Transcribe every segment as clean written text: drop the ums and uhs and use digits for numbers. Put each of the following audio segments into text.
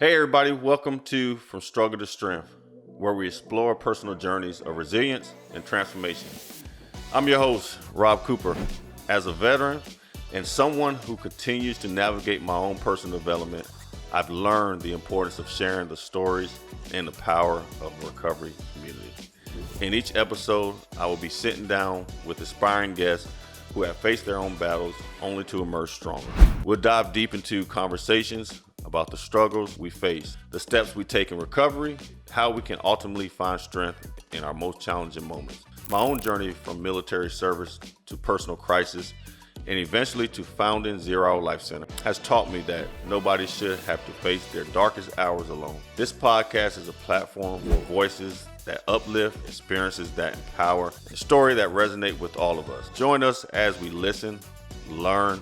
Hey, everybody, welcome to From Struggle to Strength, where we explore personal journeys of resilience and transformation. I'm your host, Rob Cooper. As a veteran and someone who continues to navigate my own personal development, I've learned the importance of sharing the stories and the power of the recovery community. In each episode, I will be sitting down with inspiring guests who have faced their own battles only to emerge stronger. We'll dive deep into conversations about the struggles we face, the steps we take in recovery, how we can ultimately find strength in our most challenging moments. My own journey from military service to personal crisis and eventually to founding Zero Hour Life Center has taught me that nobody should have to face their darkest hours alone. This podcast is a platform for voices that uplift, experiences that empower, and stories that resonate with all of us. Join us as we listen, learn,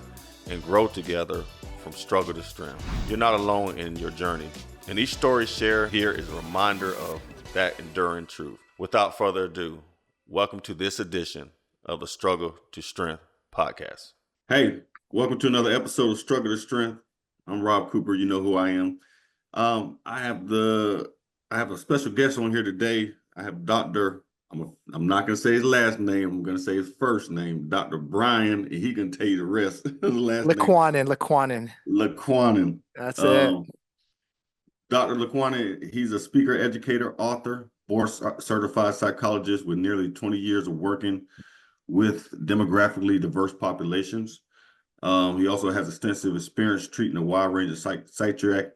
and grow together from struggle to strength. You're not alone in your journey, and each story shared here is a reminder of that enduring truth. Without further ado, welcome to this edition of the Struggle to Strength podcast. Hey, welcome to another episode of Struggle to Strength. I'm Rob Cooper. You know who I am. I have a special guest on here today. I have Dr. I'm not going to say his last name. I'm going to say his first name, Dr. Brian, and he can tell you the rest. His last Licuanan. Licuanan. That's it. Dr. Licuanan, he's a speaker, educator, author, board certified psychologist with nearly 20 years of working with demographically diverse populations. He also has extensive experience treating a wide range of psychiatric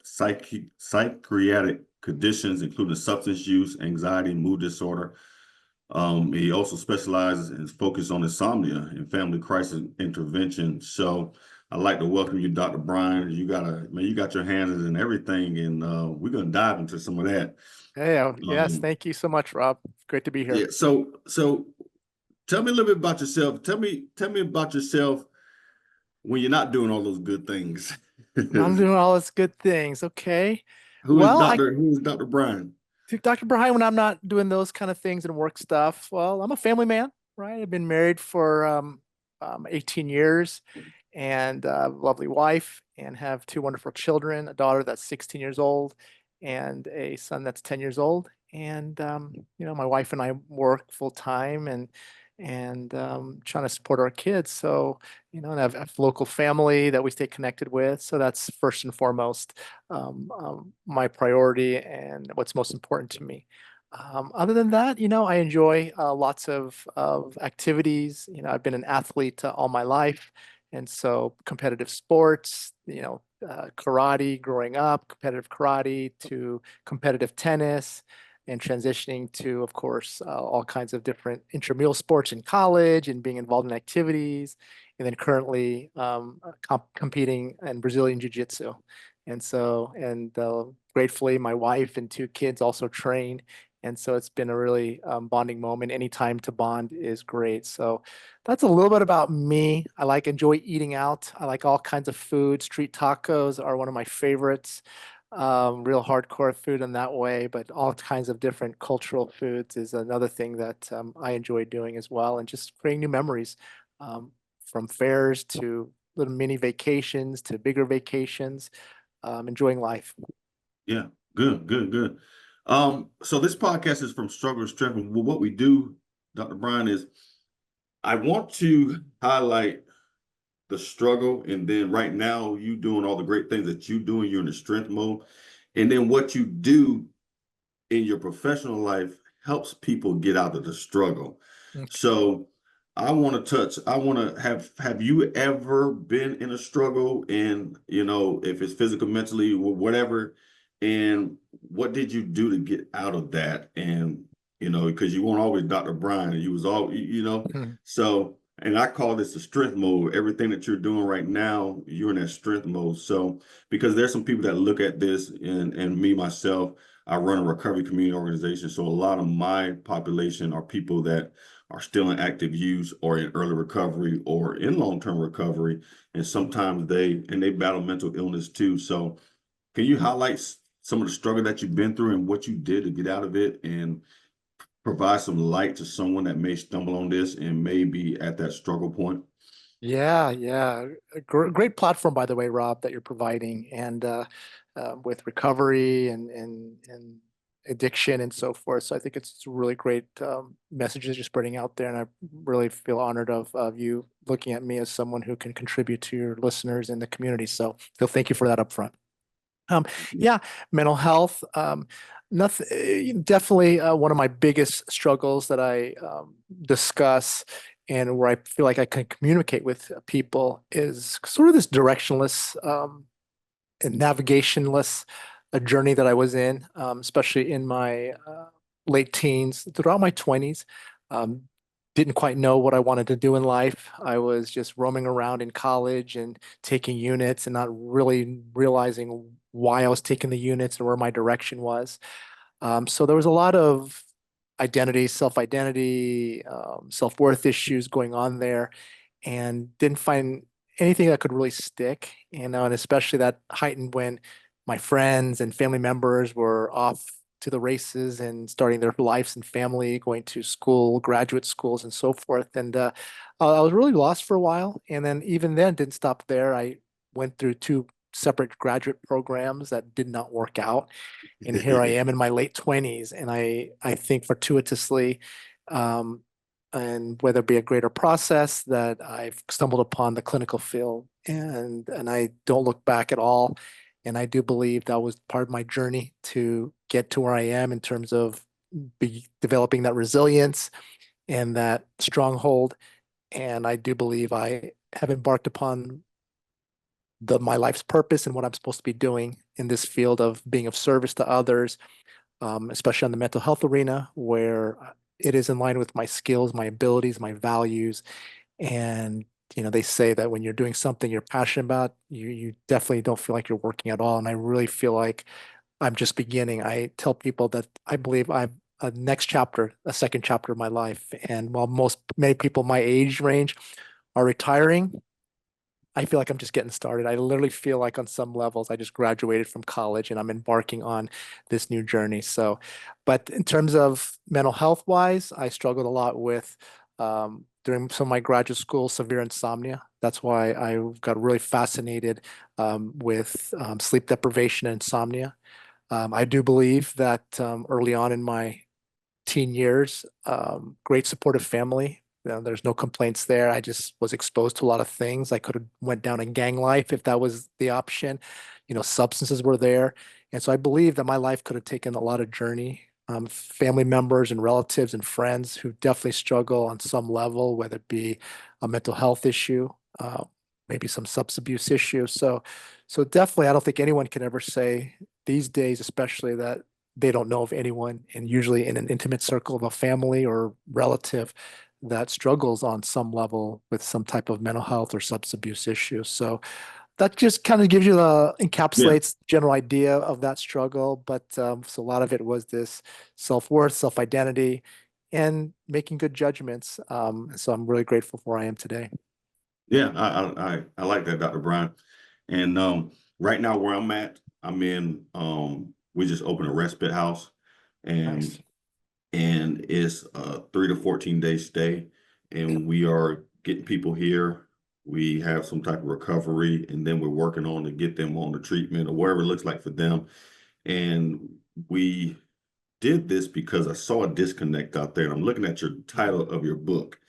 conditions, including substance use, anxiety, mood disorder. He also specializes and focuses on insomnia and family crisis intervention. So I'd like to welcome you, Dr. Brian. You got your hands in everything, and we're going to dive into some of that. Hey, yes, thank you so much, Rob. It's great to be here. Yeah, so tell me a little bit about yourself. Tell me about yourself when you're not doing all those good things. I'm doing all those good things. Okay. Who is Dr. Brian? Dr. Brian, when I'm not doing those kind of things and work stuff, well, I'm a family man, right? I've been married for 18 years and a lovely wife and have two wonderful children, a daughter that's 16 years old and a son that's 10 years old. And, my wife and I work full time and trying to support our kids. So, and I have local family that we stay connected with. So that's first and foremost my priority and what's most important to me. Other than that, I enjoy lots of activities. I've been an athlete all my life. And so competitive sports, karate growing up, competitive karate to competitive tennis, and transitioning to, of course, all kinds of different intramural sports in college and being involved in activities. And then currently competing in Brazilian Jiu-Jitsu. And so, gratefully, my wife and two kids also train. And so it's been a really bonding moment. Any time to bond is great. So that's a little bit about me. I enjoy eating out. I like all kinds of food. Street tacos are one of my favorites. Real hardcore food in that way, but all kinds of different cultural foods is another thing that I enjoy doing as well, and just creating new memories from fairs to little mini vacations to bigger vacations, enjoying life. Yeah, good. So this podcast is From Struggle to Strength. And what we do, Dr. Brian, is I want to highlight the struggle, and then right now you doing all the great things that you doing, you're in the strength mode, and then what you do in your professional life helps people get out of the struggle. Okay. So I want to have you ever been in a struggle, and if it's physical, mentally, or whatever, and what did you do to get out of that? And because you weren't always Dr. Brian, and you was all so. And I call this the strength mode. Everything that you're doing right now, you're in that strength mode. So, because there's some people that look at this, and me, myself, I run a recovery community organization. So a lot of my population are people that are still in active use or in early recovery or in long-term recovery. And sometimes they battle mental illness too. So can you highlight some of the struggle that you've been through and what you did to get out of it, and provide some light to someone that may stumble on this and may be at that struggle point? Yeah. A great platform, by the way, Rob, that you're providing. And with recovery and addiction and so forth. So I think it's really great messages you're spreading out there, and I really feel honored of you looking at me as someone who can contribute to your listeners in the community. So thank you for that up front. Um, yeah, mental health. Nothing, definitely one of my biggest struggles that I discuss and where I feel like I can communicate with people is sort of this directionless and navigationless a journey that I was in, especially in my late teens, throughout my 20s. Um, didn't quite know what I wanted to do in life. I was just roaming around in college and taking units and not really realizing why I was taking the units and where my direction was. So there was a lot of identity, self-identity, self-worth issues going on there, and didn't find anything that could really stick. And especially that heightened when my friends and family members were off to the races and starting their lives and family, going to school, graduate schools, and so forth. And I was really lost for a while. And then even then, didn't stop there. I went through two separate graduate programs that did not work out, and here I am in my late 20s, and I think fortuitously, um, and whether it be a greater process, that I've stumbled upon the clinical field, and I don't look back at all. And I do believe that was part of my journey to get to where I am in terms of developing that resilience and that stronghold. And I do believe I have embarked upon my life's purpose and what I'm supposed to be doing in this field of being of service to others, especially on the mental health arena, where it is in line with my skills, my abilities, my values. And they say that when you're doing something you're passionate about, you definitely don't feel like you're working at all. And I really feel like I'm just beginning. I tell people that I believe I'm a next chapter, a second chapter of my life. And while many people my age range are retiring, I feel like I'm just getting started. I literally feel like on some levels I just graduated from college and I'm embarking on this new journey. So, but in terms of mental health wise, I struggled a lot with during some of my graduate school severe insomnia. That's why I got really fascinated with sleep deprivation and insomnia. I do believe that early on in my teen years, great supportive family. There's no complaints there. I just was exposed to a lot of things. I could have went down in gang life if that was the option. Substances were there. And so I believe that my life could have taken a lot of journey. Family members and relatives and friends who definitely struggle on some level, whether it be a mental health issue, maybe some substance abuse issue. So definitely, I don't think anyone can ever say these days, especially, that they don't know of anyone, and usually in an intimate circle of a family or relative that struggles on some level with some type of mental health or substance abuse issue. So that just kind of gives you the Yeah, encapsulates general idea of that struggle. But so a lot of it was this self-worth, self-identity, and making good judgments. So I'm really grateful for where I am today. yeah, I like that, Dr. Brian. And right now where I'm at, we just opened a respite house, and Nice. it's a 3 to 14 day stay, Yep. and we are getting people here. We have some type of recovery, and then we're working on to get them on the treatment or whatever it looks like for them. And we did this because I saw a disconnect out there. And I'm looking at your title of your book,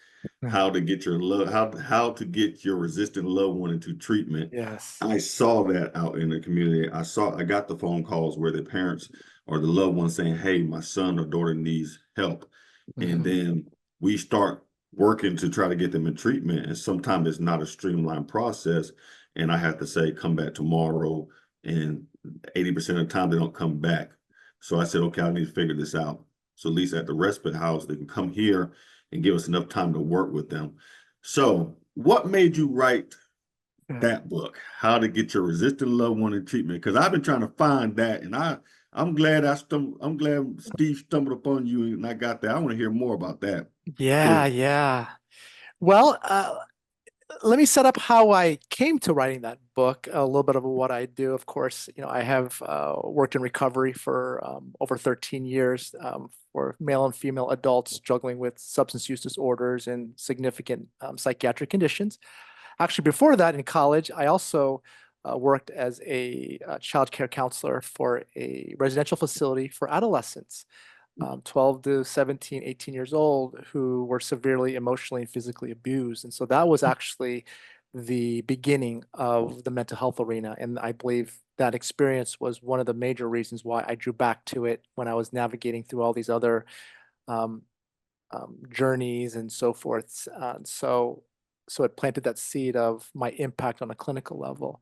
Mm. how to get your love, how to get your resistant loved one into treatment. Yes. I saw that out in the community. I got the phone calls where the parents or the loved ones saying, "Hey, my son or daughter needs help," and Mhm. then we start working to try to get them in treatment. And sometimes it's not a streamlined process, and I have to say, "Come back tomorrow," and 80% of the time they don't come back. So I said, "Okay, I need to figure this out." So at least at the respite house, they can come here and give us enough time to work with them. So, what made you write Yeah. that book, How to Get Your Resistant Loved One in Treatment? Because I've been trying to find that, and I'm glad I'm glad Steve stumbled upon you and I got that. I want to hear more about that. Yeah, Please. yeah. Well, let me set up how I came to writing that book, a little bit of what I do. Of course, I have worked in recovery for over 13 years for male and female adults struggling with substance use disorders and significant psychiatric conditions. Actually, before that, in college, I also worked as a child care counselor for a residential facility for adolescents, 12 to 17, 18 years old, who were severely emotionally and physically abused. And so that was actually the beginning of the mental health arena. And I believe that experience was one of the major reasons why I drew back to it when I was navigating through all these other um, journeys and so forth. So it planted that seed of my impact on a clinical level.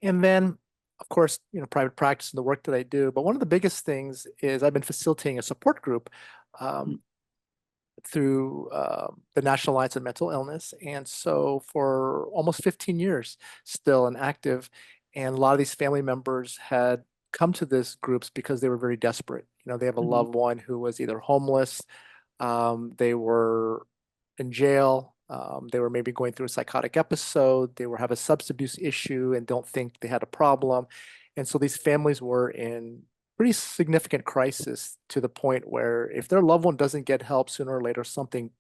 And then, of course, private practice and the work that I do. But one of the biggest things is I've been facilitating a support group um, through the National Alliance of Mental Illness. And so for almost 15 years, still and active. And a lot of these family members had come to this groups because they were very desperate. They have a Mhm. loved one who was either homeless, they were in jail, they were maybe going through a psychotic episode, they were have a substance abuse issue and don't think they had a problem. And so these families were in pretty significant crisis to the point where if their loved one doesn't get help sooner or later, something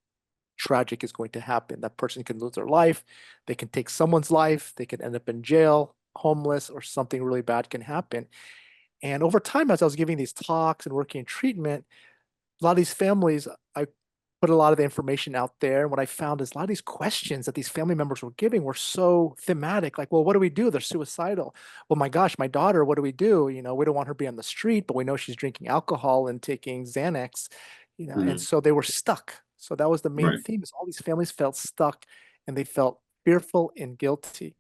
tragic is going to happen. That person can lose their life, they can take someone's life, they can end up in jail, homeless, or something really bad can happen. And over time, as I was giving these talks and working in treatment, a lot of these families, I put a lot of the information out there. And what I found is a lot of these questions that these family members were giving were so thematic. Like, well, what do we do? They're suicidal. Well, my gosh, my daughter, what do we do? We don't want her to be on the street, but we know she's drinking alcohol and taking Xanax, and Mhm. so they were stuck. So that was the main Right. theme is all these families felt stuck and they felt fearful and guilty.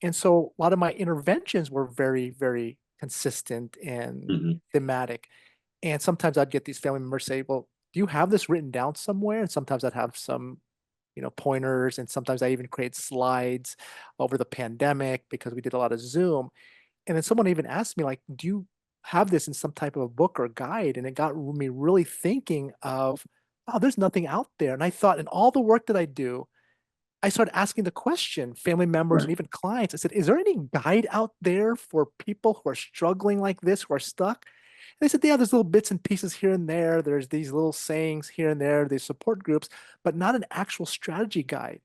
And so a lot of my interventions were very, very consistent and Mhm. thematic. And sometimes I'd get these family members say, well, do you have this written down somewhere? And sometimes I'd have some, pointers. And sometimes I even create slides over the pandemic because we did a lot of Zoom. And then someone even asked me, like, do you have this in some type of a book or guide? And it got me really thinking of, oh, there's nothing out there. And I thought in all the work that I do, I started asking the question, family members and Right. even clients. I said, is there any guide out there for people who are struggling like this, who are stuck? And they said, yeah, there's little bits and pieces here and there. There's these little sayings here and there, these support groups, but not an actual strategy guide.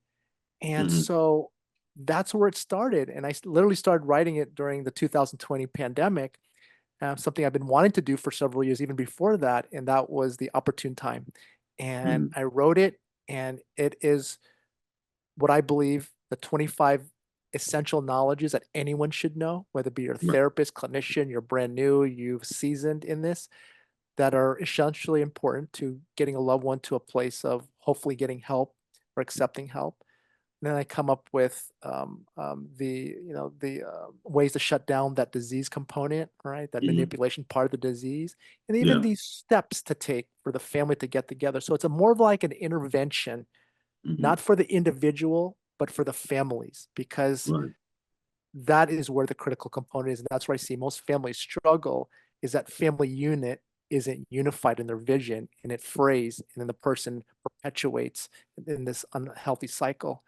And Mhm. so that's where it started. And I literally started writing it during the 2020 pandemic, something I've been wanting to do for several years, even before that. And that was the opportune time. And Mhm. I wrote it, and it is what I believe the 25 essential knowledges that anyone should know, whether it be your Right. therapist, clinician, you're brand new, you've seasoned in this, that are essentially important to getting a loved one to a place of hopefully getting help or accepting help. And then I come up with the ways to shut down that disease component, right? That Mhm. manipulation part of the disease, and even Yeah. these steps to take for the family to get together. So it's a more of like an intervention, Mhm. not for the individual, but for the families, because Right. that is where the critical component is. And that's where I see most families struggle, is that family unit isn't unified in their vision, and it frays, and then the person perpetuates in this unhealthy cycle.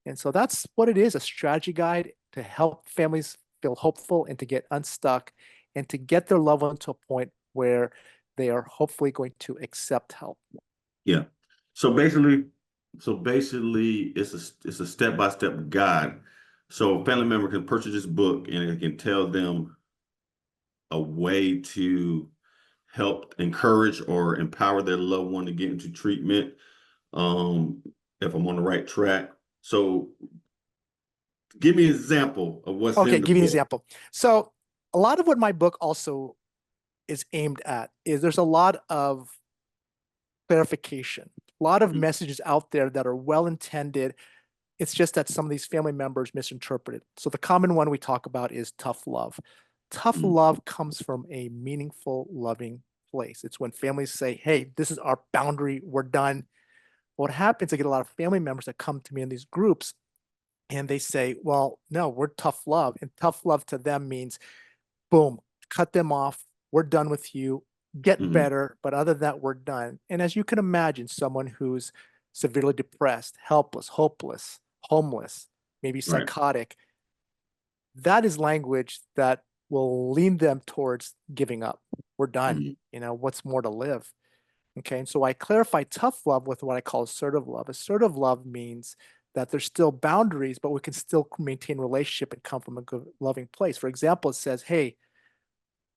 And so that's what it is, a strategy guide to help families feel hopeful and to get unstuck and to get their loved one to a point where they are hopefully going to accept help. Yeah. So basically, it's a step-by-step guide. So a family member can purchase this book and it can tell them a way to help encourage or empower their loved one to get into treatment. Um, if I'm on the right track. So give me an example of what's Okay, in the give you an book. example. So a lot of what my book also is aimed at is there's a lot of clarification, a lot of Mhm. messages out there that are well intended. It's just that some of these family members misinterpret it. So the common one we talk about is tough love. Tough Mhm. love comes from a meaningful, loving place. It's when families say, hey, this is our boundary, we're done. What happens, I get a lot of family members that come to me in these groups and they say, well, no, we're tough love. And tough love to them means, boom, cut them off. We're done with you. Get Mhm. better. But other than that, we're done. And as you can imagine, someone who's severely depressed, helpless, hopeless, homeless, maybe Right. psychotic, that is language that will lean them towards giving up. We're done. Mhm. What's more to live? Okay. And so I clarify tough love with what I call assertive love. Assertive love means that there's still boundaries, but we can still maintain relationship and come from a good, loving place. For example, it says, hey,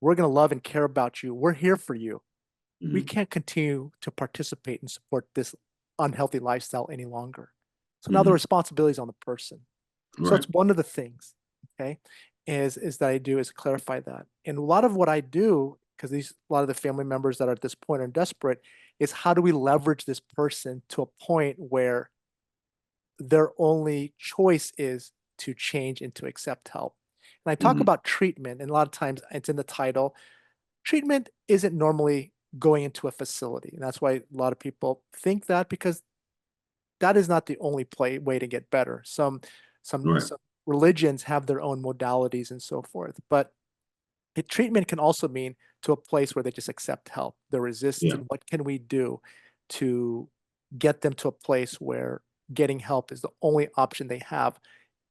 we're going to love and care about you. We're here for you. We Mhm. can't continue to participate and support this unhealthy lifestyle any longer. So now the Mhm. responsibility is on the person. So Right. it's one of the things, okay, is that I do is clarify that. And a lot of what I do, because a lot of the family members that are at this point are desperate, is how do we leverage this person to a point where their only choice is to change and to accept help. And I talk Mhm. about treatment, and a lot of times it's in the title. Treatment isn't normally going into a facility. And that's why a lot of people think that, because that is not the only way to get better. Right. Some religions have their own modalities and so forth. But treatment can also mean to a place where they just accept help. They're Yeah. resistant. What can we do to get them to a place where getting help is the only option they have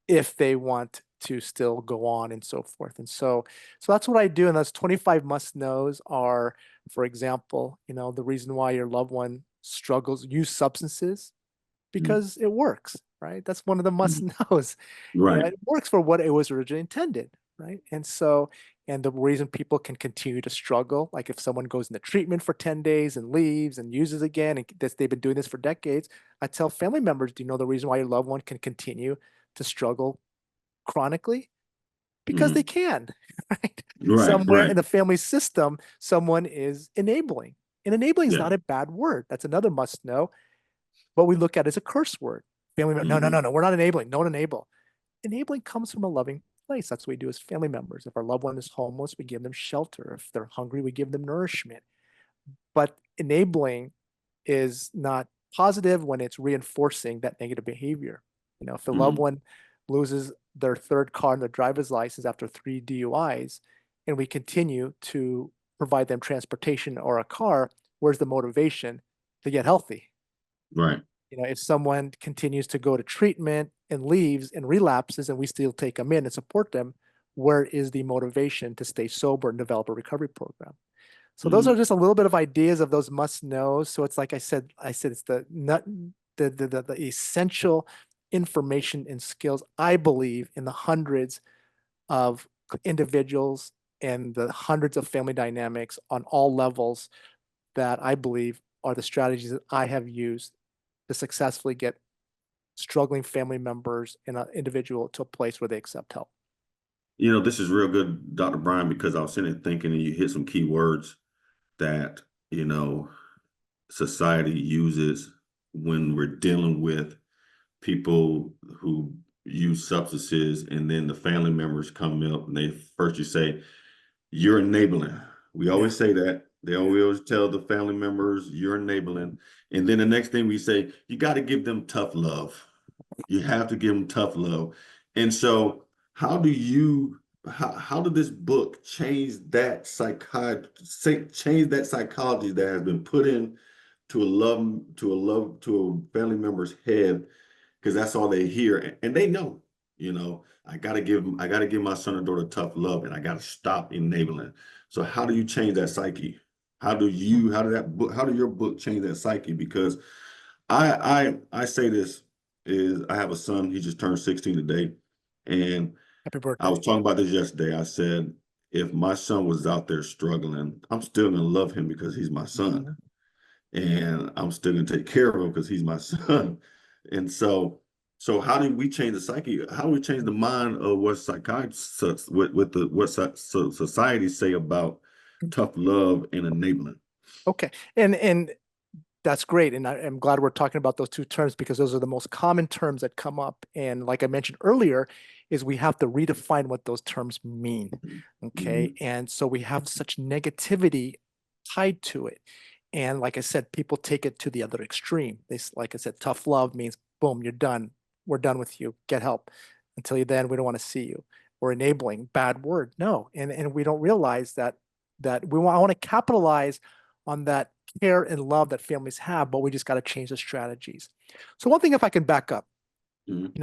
if they want to still go on and so forth. And so that's what I do. And those 25 must knows are, for example, the reason why your loved one struggles, use substances, Mhm. because it works, right? That's one of the must Mhm. knows. Right. It works for what it was originally intended, right? And the reason people can continue to struggle, like if someone goes into treatment for 10 days and leaves and uses again, and they've been doing this for decades, I tell family members, do you know the reason why your loved one can continue to struggle chronically? Because they Mhm. can, right? Right. Somewhere Right. in the family system, someone is enabling. And enabling is Yeah. not a bad word. That's another must know, but we look at it as a curse word. Family member, no, no, Mhm. no, no, we're not enabling. Don't enable. Enabling comes from a loving place. That's what we do as family members. If our loved one is homeless, we give them shelter. If they're hungry, we give them nourishment. But enabling is not positive when it's reinforcing that negative behavior. If the loved Mhm. one loses their third car and their driver's license after 3 DUIs, and we continue to provide them transportation or a car, where's the motivation to get healthy? Right. If someone continues to go to treatment and leaves and relapses and we still take them in and support them, where is the motivation to stay sober and develop a recovery program? So those are Mhm. just a little bit of ideas of those must knows. So it's like I said it's the nut, the essential information and skills, I believe, in the hundreds of individuals and the hundreds of family dynamics on all levels, that I believe are the strategies that I have used to successfully get struggling family members and an individual to a place where they accept help. This is real good, Dr. Brian, because I was sitting there thinking and you hit some key words that, you know, society uses when we're dealing with people who use substances, and then the family members come up and they first you say, you're enabling. We Yeah. always say that. They Yeah. always tell the family members you're enabling. And then the next thing we say, you got to give them tough love. You have to give them tough love. And so how do you how did this book change that psychology that has been put in to a family member's head, because that's all they hear, and they know, I gotta give my son or daughter tough love, and I gotta stop enabling. So how do you change that psyche? How do your book change that psyche? Because I say this is I have a son, he just turned 16 today, and Happy I birthday. was talking about this yesterday. I said, if my son was out there struggling, I'm still gonna love him because he's my son, Mhm. and I'm still gonna take care of him because he's my son. And so how do we change the psyche? How do we change the mind of what psychiatrists, what society say about tough love and enabling? Okay. And that's great. And I'm glad we're talking about those two terms, because those are the most common terms that come up. And like I mentioned earlier, is we have to redefine what those terms mean. Okay. Mhm. And so we have such negativity tied to it. And like I said, people take it to the other extreme. Like I said, tough love means boom, you're done. We're done with you. Get help. Until you then, we don't want to see you. Or enabling, bad word. No. And we don't realize that I want to capitalize on that care and love that families have, but we just got to change the strategies. So one thing, if I can back up, Mhm.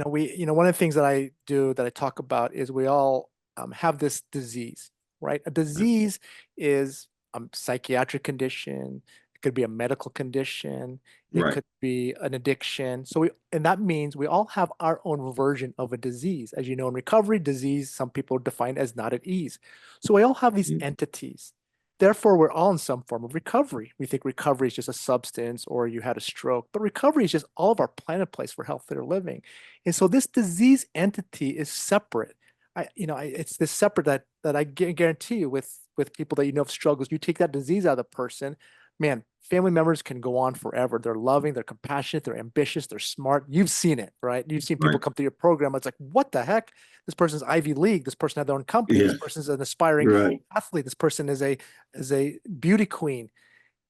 one of the things that I do, that I talk about, is we all have this disease, right? A disease is a psychiatric condition, It could be a medical condition. It Right. could be an addiction. And that means we all have our own version of a disease. As you know, in recovery, disease, some people define as not at ease. So we all have these Mhm. entities. Therefore, we're all in some form of recovery. We think recovery is just a substance or you had a stroke, but recovery is just all of our plan in place for healthier living. And so this disease entity is separate. It's this separate that I guarantee you with people that you know have struggles. You take that disease out of the person, man. Family members can go on forever. They're loving, they're compassionate, they're ambitious, they're smart. You've seen it, right? You've seen people Right. come through your program. It's like, what the heck? This person's Ivy League. This person had their own company. Yeah. This person's an aspiring Right. athlete. This person is a beauty queen.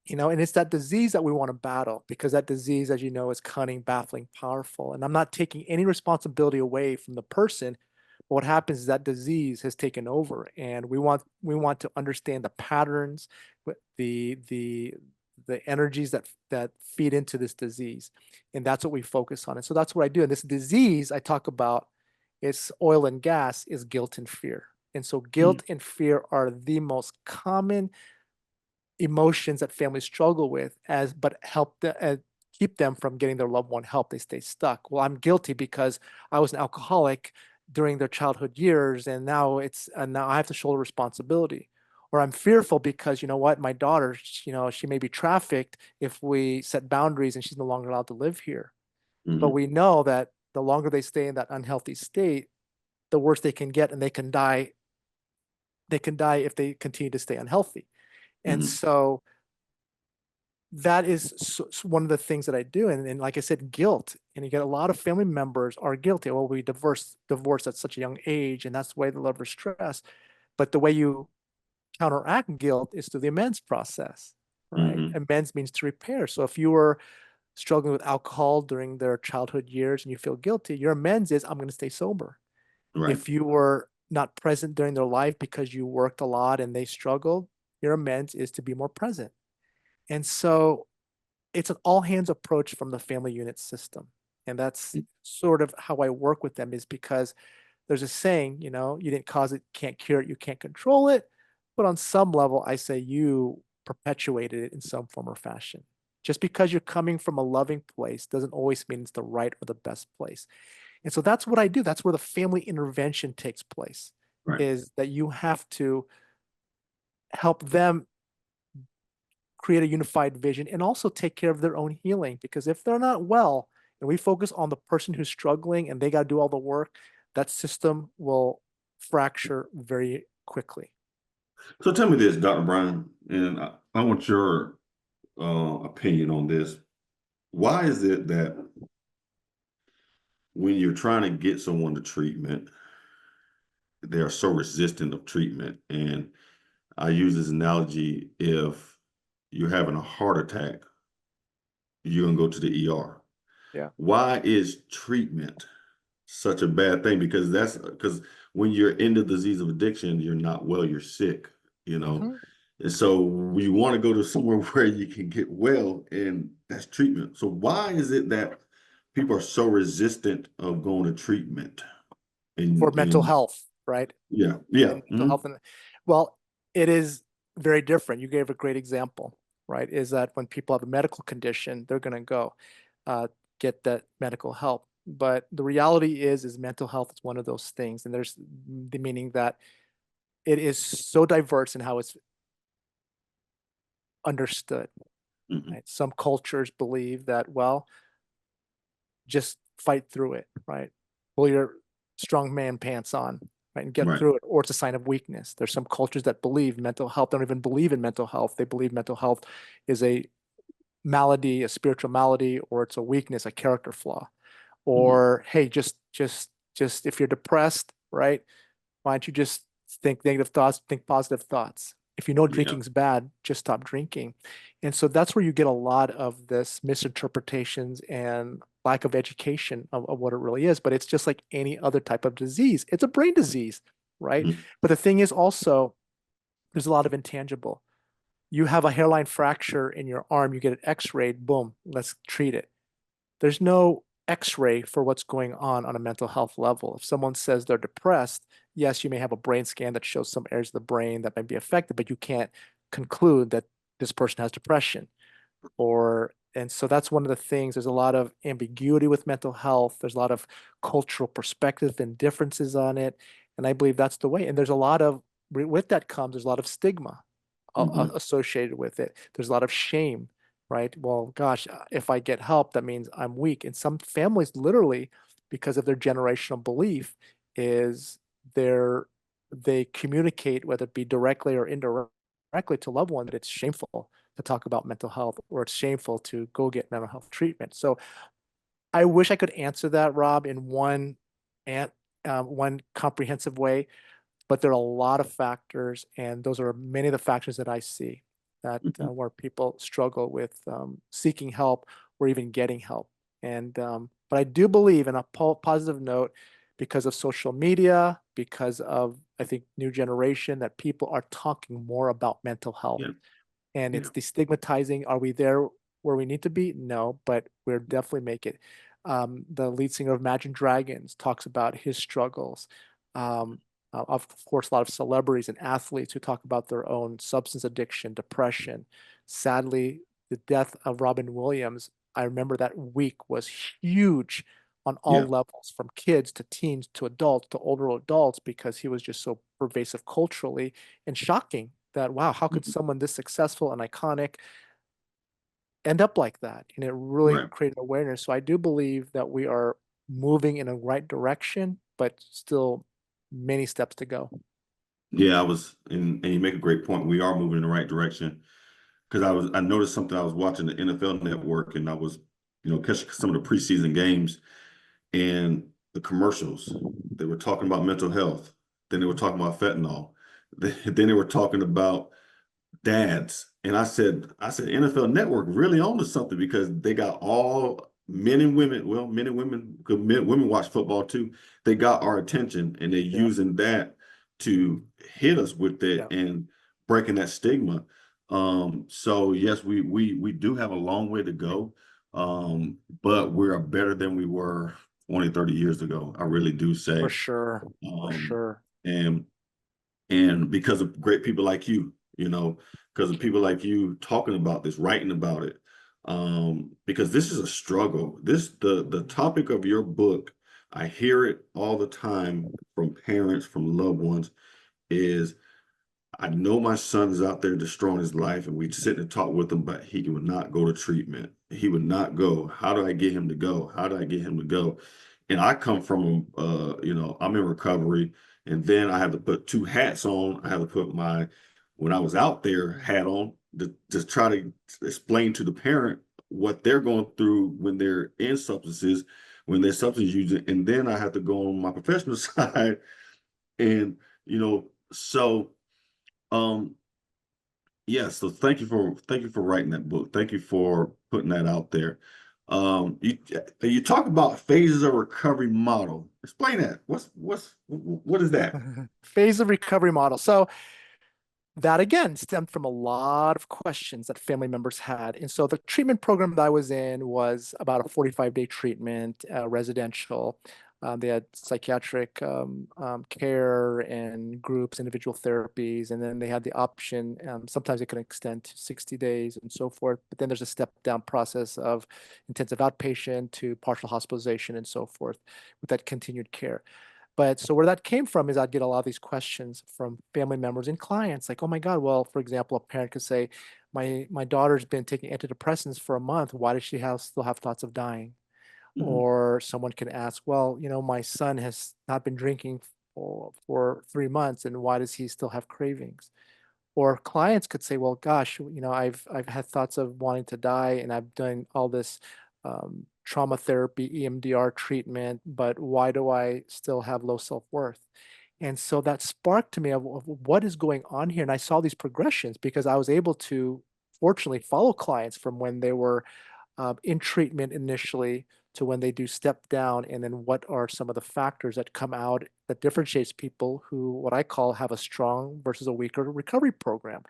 And it's that disease that we want to battle because that disease, as you know, is cunning, baffling, powerful. And I'm not taking any responsibility away from the person. But what happens is that disease has taken over, and we want to understand the patterns, the energies that feed into this disease, and that's what we focus on. And so that's what I do. And this disease I talk about, it's oil and gas, is guilt and fear. And so Mhm. guilt and fear are the most common emotions that families struggle with but help keep them from getting their loved one help. They stay stuck. Well, I'm guilty because I was an alcoholic during their childhood years, and now I have to shoulder responsibility. Or I'm fearful because, you know what, my daughter, she may be trafficked if we set boundaries and she's no longer allowed to live here. But Mhm. we know that the longer they stay in that unhealthy state, the worse they can get, and they can die. They can die if they continue to stay unhealthy. And Mhm. so that is one of the things that I do. And like I said, guilt. And you get a lot of family members are guilty. Well, we divorced at such a young age, and that's the way they live under stress. But the way you counteract guilt is through the amends process, right? Mhm. Amends means to repair. So if you were struggling with alcohol during their childhood years and you feel guilty, your amends is, I'm going to stay sober. Right. If you were not present during their life because you worked a lot and they struggled, your amends is to be more present. And so it's an all hands approach from the family unit system. And that's sort of how I work with them, is because there's a saying, you didn't cause it, can't cure it, you can't control it. But on some level, I say you perpetuated it in some form or fashion. Just because you're coming from a loving place doesn't always mean it's the right or the best place. And so that's what I do. That's where the family intervention takes place, Right. is that you have to help them create a unified vision and also take care of their own healing. Because if they're not well and we focus on the person who's struggling and they got to do all the work, that system will fracture very quickly. So tell me this, Dr. Brian, and I want your opinion on this. Why is it that when you're trying to get someone to treatment, they are so resistant of treatment? And I use this analogy: if you're having a heart attack, you're gonna go to the ER. Yeah. Why is treatment such a bad thing? Because when you're in the disease of addiction, you're not well, you're sick, you know. Mm-hmm. And so you want to go to somewhere where you can get well, and that's treatment. So why is it that people are so resistant of going to treatment? For mental And health, right? yeah, yeah. And mental health. Well, it is very different. You gave a great example, right? Is that when people have a medical condition, they're going to go uh, get that medical help. But the reality is mental health is one of those things. And there's the meaning that it is so diverse in how it's understood, Mhm. right? Some cultures believe that, well, just fight through it, right? Pull your strong man pants on, right, and get Right. through it, or it's a sign of weakness. There's some cultures that believe mental health, don't even believe in mental health. They believe mental health is a malady, a spiritual malady, or it's a weakness, a character flaw. Mhm. Or, hey, just if you're depressed, right? Why don't you just think negative thoughts, think positive thoughts? If you know Yeah. drinking's bad, just stop drinking. And so that's where you get a lot of this misinterpretations and lack of education of what it really is. But it's just like any other type of disease. It's a brain disease, right? Mhm. But the thing is also, there's a lot of intangible. You have a hairline fracture in your arm, you get it x-rayed, boom, let's treat it. There's no x-ray for what's going on a mental health level. If someone says they're depressed, yes, you may have a brain scan that shows some areas of the brain that might be affected, but you can't conclude that this person has depression. And so that's one of the things. There's a lot of ambiguity with mental health. There's a lot of cultural perspective and differences on it. And I believe that's the way. And there's a lot of, with that comes, there's a lot of stigma Hmm. associated with it. There's a lot of shame, right? Well, gosh, if I get help, that means I'm weak. And some families literally, because of their generational belief, is they're they communicate, whether it be directly or indirectly to loved one, that it's shameful to talk about mental health or it's shameful to go get mental health treatment. So I wish I could answer that, Rob, in and one comprehensive way, but there are a lot of factors, and those are many of the factors that I see that Hmm. where people struggle with seeking help or even getting help. And but I do believe, in a positive note, because of social media, because of I think new generation, that people are talking more about mental health, Yeah. and Yeah. it's destigmatizing. Are we there where we need to be? No, but we're definitely make it. The lead singer of Imagine Dragons talks about his struggles. Um, of course, a lot of celebrities and athletes who talk about their own substance addiction, depression. Sadly, the death of Robin Williams, I remember that week was huge on all Yeah. levels, from kids to teens to adults to older adults, because he was just so pervasive culturally and shocking that, wow, how could Mhm. someone this successful and iconic end up like that? And it really Right. created awareness. So I do believe that we are moving in a right direction, but still many steps to go. Yeah, and you make a great point. We are moving in the right direction because I noticed something. I was watching the NFL Network, and I was, catching some of the preseason games and the commercials. They were talking about mental health. Then they were talking about fentanyl. Then they were talking about dads. And I said, NFL Network really onto something because they got all men and women, well, men and women, because women watch football too. They got our attention and they're Yeah, using that to hit us with it yeah, and breaking that stigma. So yes, we do have a long way to go. But we're better than we were 20, 30 years ago. I really do for say. sure, for Um, sure. and and because of great people like you, because of Thank you. people like you talking about this, writing about it, because this is a struggle. The topic of your book, I hear it all the time from parents, from loved ones, is I know my son is out there destroying his life, and we sit and talk with him, but he would not go to treatment. He would not go. How do I get him to go? How do I get him to go? And I come from, I'm in recovery, and then I have to put two hats on. I have to put my, when I was out there, hat on to try to explain to the parent what they're going through when they're in substances, when they're substance using, and then I have to go on my professional side, and so. Um, yeah, so thank you for writing that book. Thank you for putting that out there. You talk about phases of recovery model. Explain that. What is that? Phase of recovery model. So that again stemmed from a lot of questions that family members had. And so the treatment program that I was in was about a 45-day treatment, residential. They had psychiatric care and groups, individual therapies, and then they had the option. Sometimes it can extend to 60 days and so forth. But then there's a step down process of intensive outpatient to partial hospitalization and so forth with that continued care. But so where that came from is I'd get a lot of these questions from family members and clients, like, oh my God, well, for example, a parent could say, my daughter's been taking antidepressants for a month. Why does she still have thoughts of dying? Mhm. Or someone can ask, well, my son has not been drinking for 3 months, and why does he still have cravings? Or clients could say, well, gosh, I've had thoughts of wanting to die, and I've done all this trauma therapy, EMDR treatment, but why do I still have low self-worth? And so that sparked to me of what is going on here. And I saw these progressions because I was able to fortunately follow clients from when they were in treatment initially to when they do step down, and then what are some of the factors that come out that differentiates people who, what I call, have a strong versus a weaker recovery program.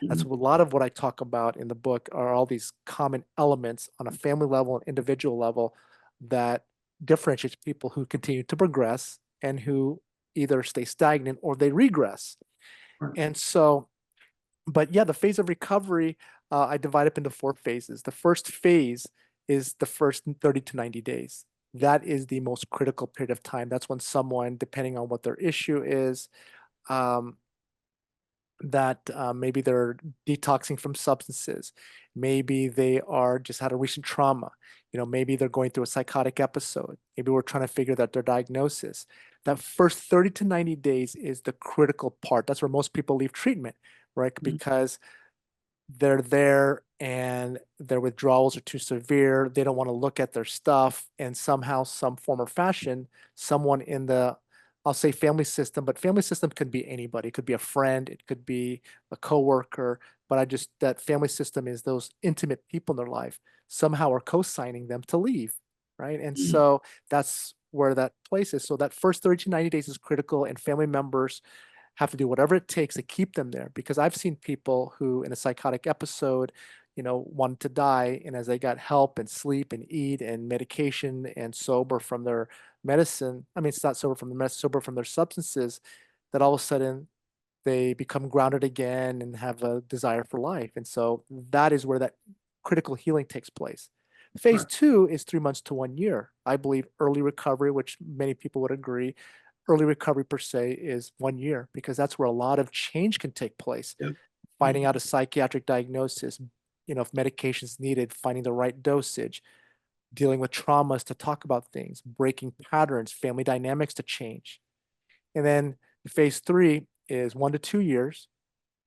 That's a Mhm. lot of what I talk about in the book, are all these common elements on a family level and individual level that differentiates people who continue to progress and who either stay stagnant or they regress. Right. And so But yeah, the phase of recovery, I divide up into 4 phases. The first phase is the first 30 to 90 days. That is the most critical period of time. That's when someone, depending on what their issue is, um, that maybe they're detoxing from substances, maybe they are just had a recent trauma, maybe they're going through a psychotic episode, maybe we're trying to figure out their diagnosis. That first 30 to 90 days is the critical part. That's where most people leave treatment, right? Because they're there and their withdrawals are too severe. They don't want to look at their stuff. And somehow, some form or fashion, someone in the, I'll say family system, but family system could be anybody. It could be a friend, it could be a coworker. But that family system is those intimate people in their life somehow are co-signing them to leave, right? And Mm, so that's where that place is. So that first 30 to 90 days is critical, and family members have to do whatever it takes to keep them there. Because I've seen people who, in a psychotic episode, wanted to die, and as they got help and sleep and eat and medication and sober from their medicine, I mean, it's not sober from the medicine, sober from their substances, that all of a sudden they become grounded again and have a desire for life. And so that is where that critical healing takes place. Phase right. two is 3 months to 1 year. I believe early recovery, which many people would agree, early recovery per se is 1 year, because that's where a lot of change can take place. Yeah. Finding out Mhm. a psychiatric diagnosis, if medication's needed, finding the right dosage, dealing with traumas to talk about things, breaking patterns, family dynamics to change. And then phase three is 1 to 2 years,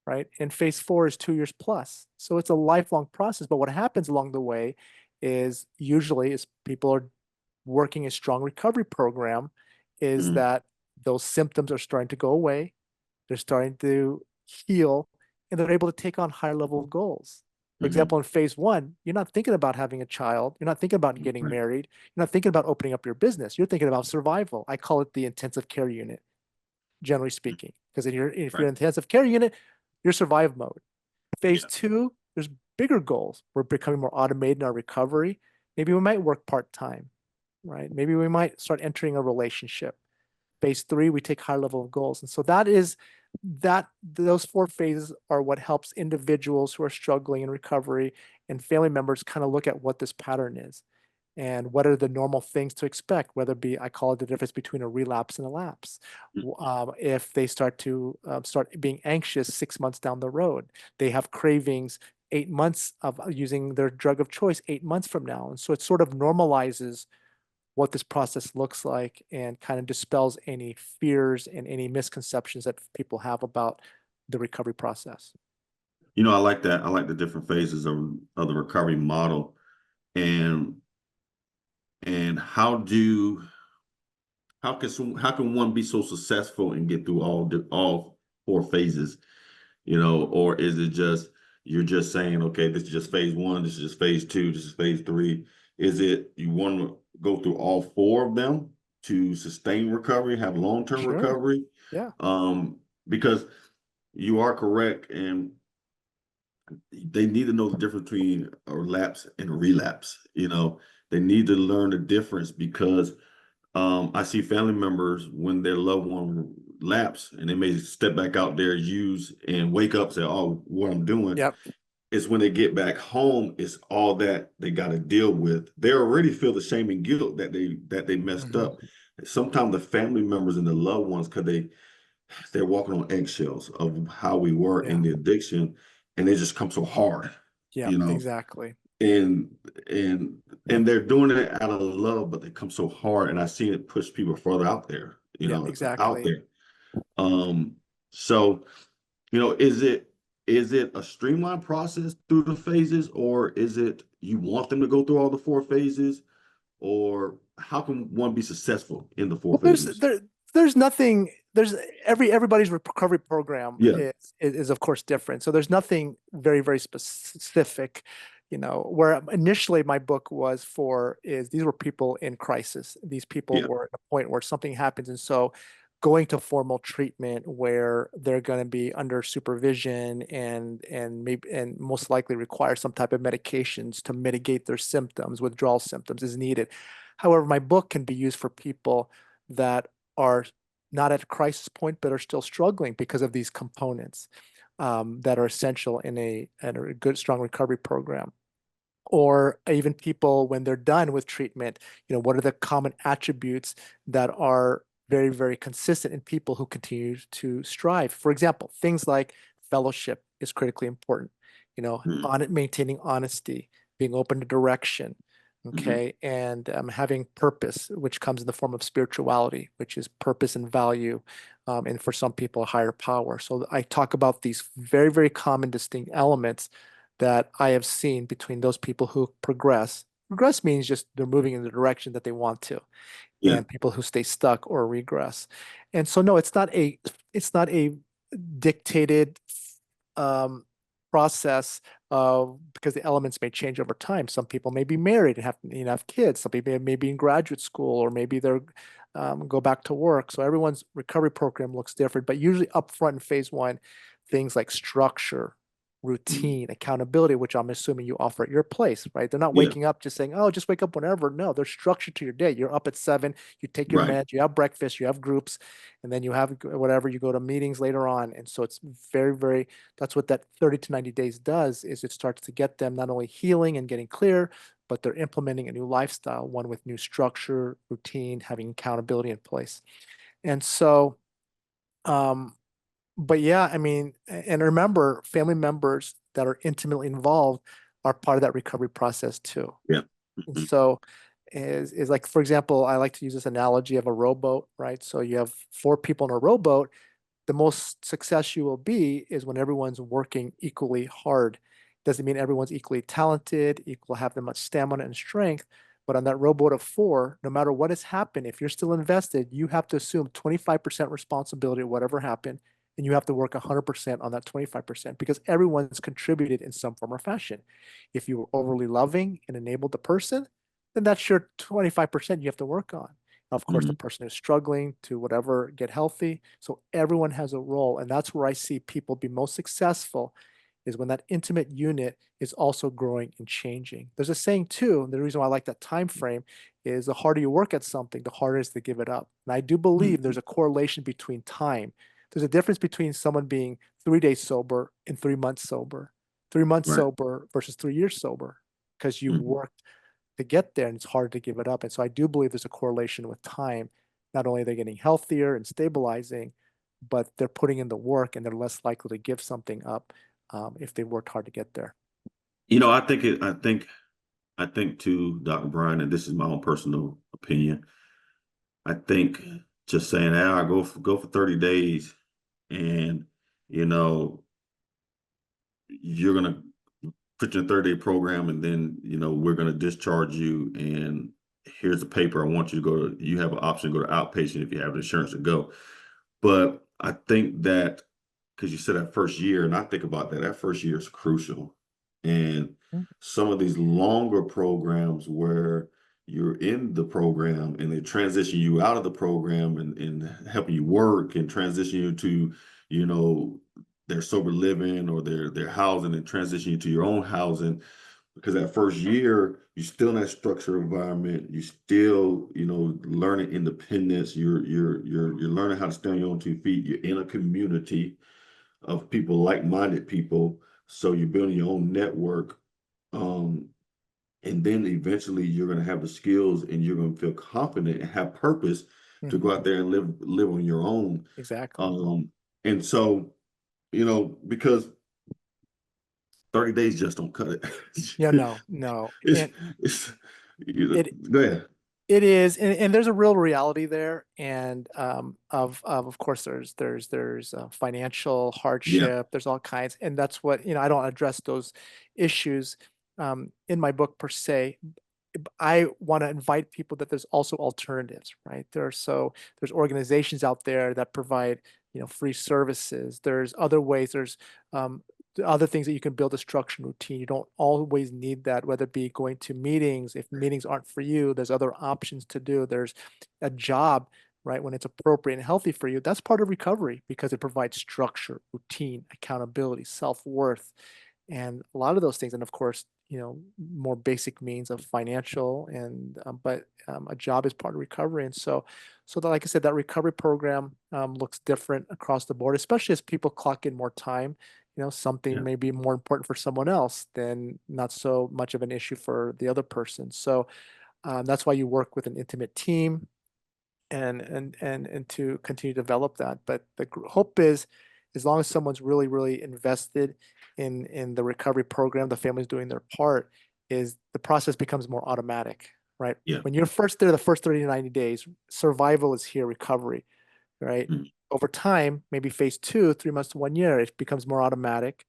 right? And phase four is 2 years plus. So it's a lifelong process. But what happens along the way is usually is people are working a strong recovery program, is Mhm. that those symptoms are starting to go away. They're starting to heal, and they're able to take on higher level goals. For Mhm. example, in phase one, you're not thinking about having a child. You're not thinking about getting Right. married. You're not thinking about opening up your business. You're thinking about survival. I call it the intensive care unit, generally Mm, speaking, because if you're right. in intensive care unit, you're survive mode. Phase Yeah. two, there's bigger goals. We're becoming more automated in our recovery. Maybe we might work part-time, right? Maybe we might start entering a relationship. Phase three, we take higher level of goals. And so those 4 phases are what helps individuals who are struggling in recovery and family members kind of look at what this pattern is and what are the normal things to expect, whether it be, I call it the difference between a relapse and a lapse. Mm, If they start being anxious 6 months down the road, they have cravings 8 months of using their drug of choice 8 months from now. And so it sort of normalizes what this process looks like and kind of dispels any fears and any misconceptions that people have about the recovery process. I like that. I like the different phases of the recovery model, and how can one be so successful and get through all 4 phases? Or is it just you're just saying, okay, this is just phase one, this is just phase two, this is phase three? Is it you want to go through all 4 of them to sustain recovery, have long-term Sure. recovery? Yeah. Because you are correct, and they need to know the difference between a lapse and a relapse. They need to learn the difference because I see family members when their loved one lapse and they may step back out there, use and wake up, say, "Oh, what I'm doing." Yep. Is when they get back home, it's all that they got to deal with. They already feel the shame and guilt that they messed Hmm. up. Sometimes the family members and the loved ones, because they're walking on eggshells of how we were Yeah. in the addiction, and they just come so hard, Yeah. you know, Exactly. and and and they're doing it out of love, but they come so hard, and I seen it push people further out there, Yeah. out Exactly. there. Um, so is it a streamlined process through the phases, or is it you want them to go through all the 4 phases, or how can one be successful in the four Well, there's phases? there there's nothing. There's everybody's recovery program Yeah, is of course different. So there's nothing very very specific. Where initially my book was for is these were people in crisis. These people yeah, were at a point where something happens, and so going to formal treatment where they're going to be under supervision and maybe and most likely require some type of medications to mitigate their symptoms, withdrawal symptoms is needed. However, my book can be used for people that are not at a crisis point but are still struggling because of these components. that are essential in a good, strong recovery program. Or even people when they're done with treatment, what are the common attributes that are very, very consistent in people who continue to strive? For example, things like fellowship is critically important, Mm, on it, maintaining honesty, being open to direction, mhm. okay, and having purpose, which comes in the form of spirituality, which is purpose and value, and for some people, a higher power. So I talk about these very, very common, distinct elements that I have seen between those people who progress. Progress means just they're moving in the direction that they want to, Yeah. and people who stay stuck or regress. And so no, it's not a dictated um, process because the elements may change over time. Some people may be married and have kids. Some people may be in graduate school, or maybe they're go back to work. So everyone's recovery program looks different, but usually upfront in phase one, things like structure, Mm, routine, accountability, which I'm assuming you offer at your place, right? They're not yeah. waking up just saying, "Oh, just wake up whenever." No, there's structure to your day. You're up at 7, you take your Right. meds, you have breakfast, you have groups, and then you have whatever, you go to meetings later on. And so it's very, very, that's what that 30 to 90 days does, is it starts to get them not only healing and getting clear, but they're implementing a new lifestyle, one with new structure, routine, having accountability in place. And so, um, but yeah, I mean, and remember, family members that are intimately involved are part of that recovery process too. Yeah. And Mhm. so is like, for example, I like to use this analogy of a rowboat, right? So you have 4 people in a rowboat. The most success you will be is when everyone's working equally hard. Doesn't mean everyone's equally talented, equal have that much stamina and strength. But on that rowboat of 4, no matter what has happened, if you're still invested, you have to assume 25% responsibility of whatever happened, and you have to work 100% on that 25% because everyone's contributed in some form or fashion. If you were overly loving and enabled the person, then that's your 25% you have to work on. Of course, the Mhm. person who's struggling to whatever get healthy. So everyone has a role, and that's where I see people be most successful, is when that intimate unit is also growing and changing. There's a saying too, and the reason why I like that time frame is the harder you work at something, the harder it is to give it up. And I do believe there's Mhm. a correlation between time. There's a difference between someone being 3 days sober and 3 months sober, 3 months Right. sober versus 3 years sober, because you've Mhm. worked to get there and it's hard to give it up. And so I do believe there's a correlation with time. Not only are they getting healthier and stabilizing, but they're putting in the work and they're less likely to give something up if they worked hard to get there. I think too, Dr. Brian, and this is my own personal opinion. I think just saying, I go for 30 days and you know, you're gonna put your 30-day program and then we're gonna discharge you and here's a paper. I want you to go to you have an option to go to outpatient if you have insurance to go. But I think that because you said that first year, and I think about that first year is crucial. And Mm. some of these longer programs where you're in the program and they transition you out of the program and helping you work and transition you to, you know, their sober living or their housing and transition you to your own housing. Because that first year, you're still in that structured environment. You still, learning independence. You're learning how to stand on your own 2 feet. You're in a community of people, like-minded people. So you're building your own network. Um, and then eventually you're going to have the skills and you're going to feel confident and have purpose to go Mhm. out there and live on your own. Exactly. And so, because 30 days just don't cut it. Yeah, no, no. it's, And it's, it go ahead. it is, and there's a real reality there, and of course there's financial Yeah. hardship, there's all kinds, and that's what, I don't address those issues in my book per se. I want to invite people that there's also alternatives, right? There's organizations out there that provide, free services. There's other ways. There's other things that you can build a structure and routine. You don't always need that, whether it be going to meetings. If meetings aren't for you, there's other options to do. There's a job, right? When it's appropriate and healthy for you, that's part of recovery because it provides structure, routine, accountability, self-worth, and a lot of those things. And of course, more basic means of financial and but a job is part of recovery. And so that, like I said, that recovery program looks different across the board, especially as people clock in more time. something Yeah. may be more important for someone else, then not so much of an issue for the other person. So that's why you work with an intimate team and to continue to develop that. But the hope is, as long as someone's really, really invested in the recovery program, the family's doing their part, is the process becomes more automatic, right? Yeah. When you're first there, the first 30 to 90 days, survival is here, recovery, right? Mm. Over time, maybe phase 2, 3 months to 1 year, it becomes more automatic.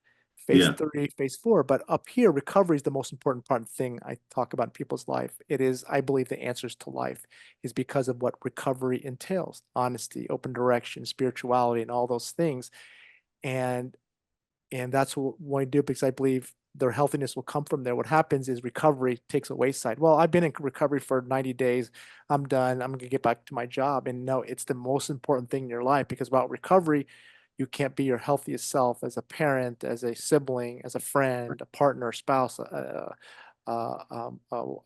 Phase Yeah. 3, phase 4, but up here, recovery is the most important part thing I talk about in people's life. It is, I believe, the answers to life is because of what recovery entails: honesty, open direction, spirituality, and all those things. And that's what we do, because I believe their healthiness will come from there. What happens is recovery takes a wayside. Well, I've been in recovery for 90 days. I'm done. I'm going to get back to my job. And no, it's the most important thing in your life, because without recovery, you can't be your healthiest self as a parent, as a sibling, as a friend, a partner, spouse, an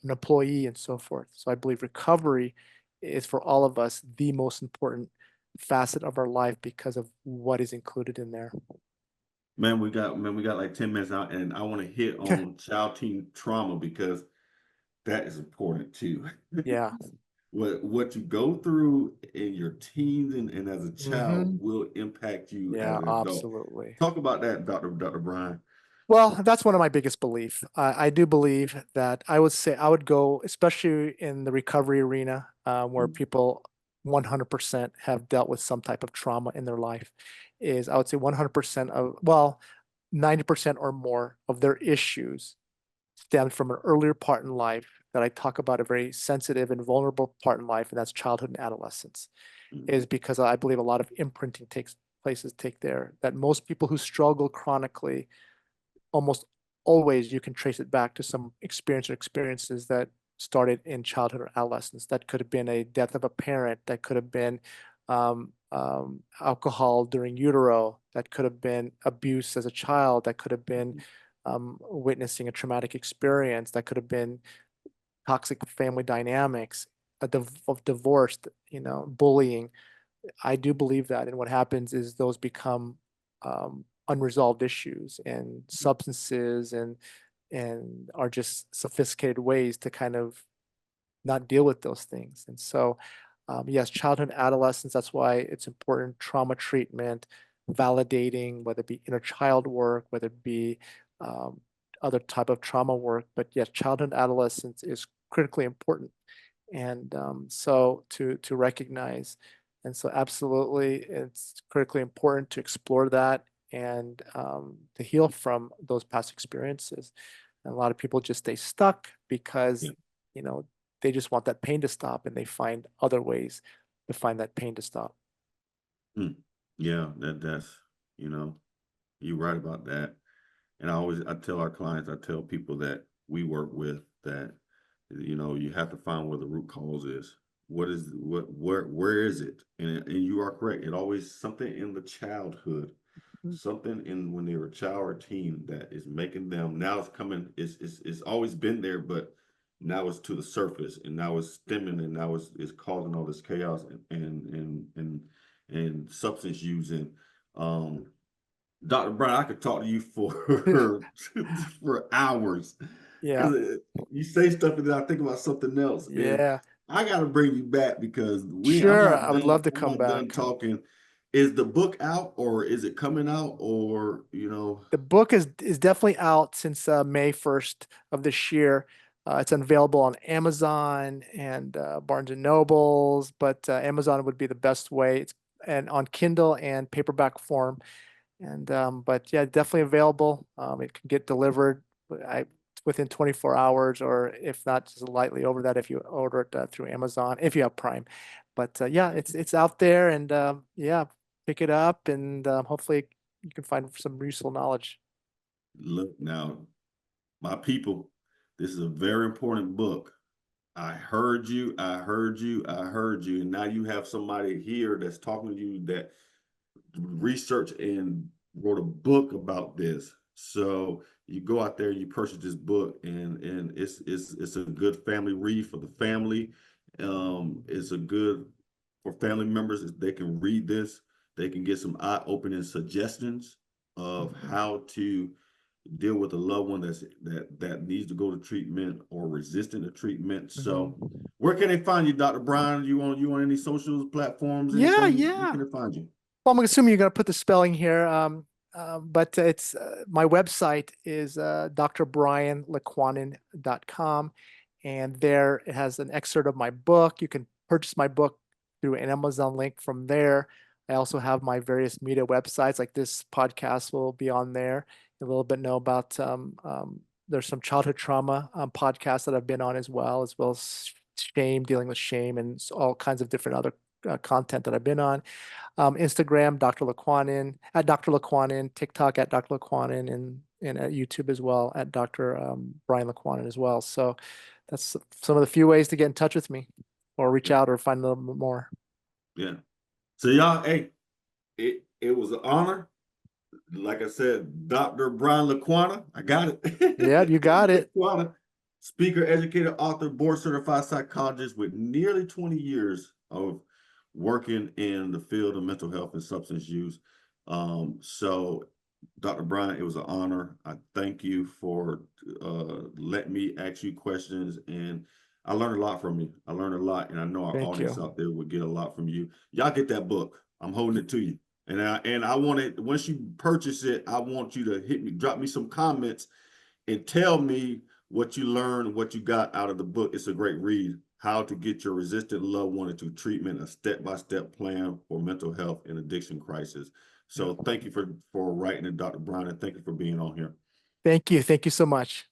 employee, and so forth. So I believe recovery is for all of us the most important facet of our life because of what is included in there. Man, we got like 10 minutes out, and I want to hit on child teen trauma because that is important too. Yeah. What you go through in your teens and as a child Hmm. will impact you as Yeah, an adult. absolutely. Talk about that, Dr. Brian. Well, that's one of my biggest beliefs. I do believe that I would say I would go, especially in the recovery arena, where Mm. people 100% have dealt with some type of trauma in their life, is I would say 100% of, well, 90% or more of their issues stemmed from an earlier part in life that I talk about, a very sensitive and vulnerable part in life, and that's childhood and adolescence, Mm. is because I believe a lot of imprinting takes places take there, that most people who struggle chronically, almost always you can trace it back to some experience or experiences that started in childhood or adolescence. That could have been a death of a parent. That could have been alcohol during utero. That could have been abuse as a child. That could have been witnessing a traumatic experience. That could have been toxic family dynamics, of divorce, bullying. I do believe that. And what happens is those become unresolved issues, and substances and are just sophisticated ways to kind of not deal with those things. And so, yes, childhood, adolescence, that's why it's important. Trauma treatment, validating, whether it be inner child work, whether it be um, other type of trauma work. But yes, childhood, adolescence is critically important. And so to recognize, and so absolutely, it's critically important to explore that and to heal from those past experiences. And a lot of people just stay stuck because Yeah. you know they just want that pain to stop, and they find other ways to find that pain to stop. Mm. Yeah, that's, you know, you're right about that. And I tell our clients, I tell people that we work with that, you have to find where the root cause is. Where is it? And you are correct. It always something in the childhood, Mhm. something in when they were a child or teen that is making them now it's coming, it's always been there, but now it's to the surface and now it's stemming and now it's causing all this chaos and substance use and um Dr. Brown, I could talk to you for for hours Yeah, because you say stuff and then I think about something else, and yeah, I got to bring you back because I'm sure. not I would done. love to I'm come not done back. talking. Is the book out or is it coming out or The book is definitely out since May 1st of this year. It's available on Amazon and Barnes and Nobles, but Amazon would be the best way. It's and on Kindle and paperback form. And but yeah, definitely available. It can get delivered I, within 24 hours, or if not, just lightly over that if you order it through Amazon, if you have Prime. But yeah, it's out there, and yeah, pick it up, and hopefully you can find some useful knowledge. look now, my people, this is a very important book. I heard you, I heard you, I heard you, and now you have somebody here that's talking to you that researched and wrote a book about this. So you go out there, you purchase this book, and it's a good family read for the family. It's a good for family members. They can read this. They can get some eye-opening suggestions. of how to deal with a loved one that needs to go to treatment or resistant to treatment. So where can they find you, Dr. Brian? You on any social platforms, Yeah, anything? yeah. Where can they find you? Well, I'm assuming you're going to put the spelling here, but it's my website is drbrianlicuanan.com, and there it has an excerpt of my book. You can purchase my book through an Amazon link from there. I also have my various media websites, like this podcast will be on there. A little bit know about there's some childhood trauma podcasts that I've been on as well as shame, dealing with shame, and all kinds of different other content that I've been on. Instagram, Dr. Licuanan, at Dr. Licuanan, TikTok at Dr. Licuanan, and at YouTube as well at Dr. Brian Licuanan as well. So that's some of the few ways to get in touch with me or reach out or find a little bit more. Yeah. So y'all, hey, it was an honor. Like I said, Dr. Brian Licuanan, I got it. Yeah, you got it. Licuanan, speaker, educator, author, board certified psychologist with nearly 20 years of working in the field of mental health and substance use. So Dr. Brian, it was an honor. I thank you for letting me ask you questions, and I learned a lot from you. I learned a lot, and I know our Thank audience you. out there would get a lot from you. Y'all get that book. I'm holding it to you. And I want it, once you purchase it, I want you to hit me, drop me some comments and tell me what you learned, what you got out of the book. It's a great read. How to Get Your Resistant Loved One into Treatment, a step-by-step plan for mental health and addiction crisis. So thank you for writing it, Dr. Brown, and thank you for being on here. Thank you. Thank you so much.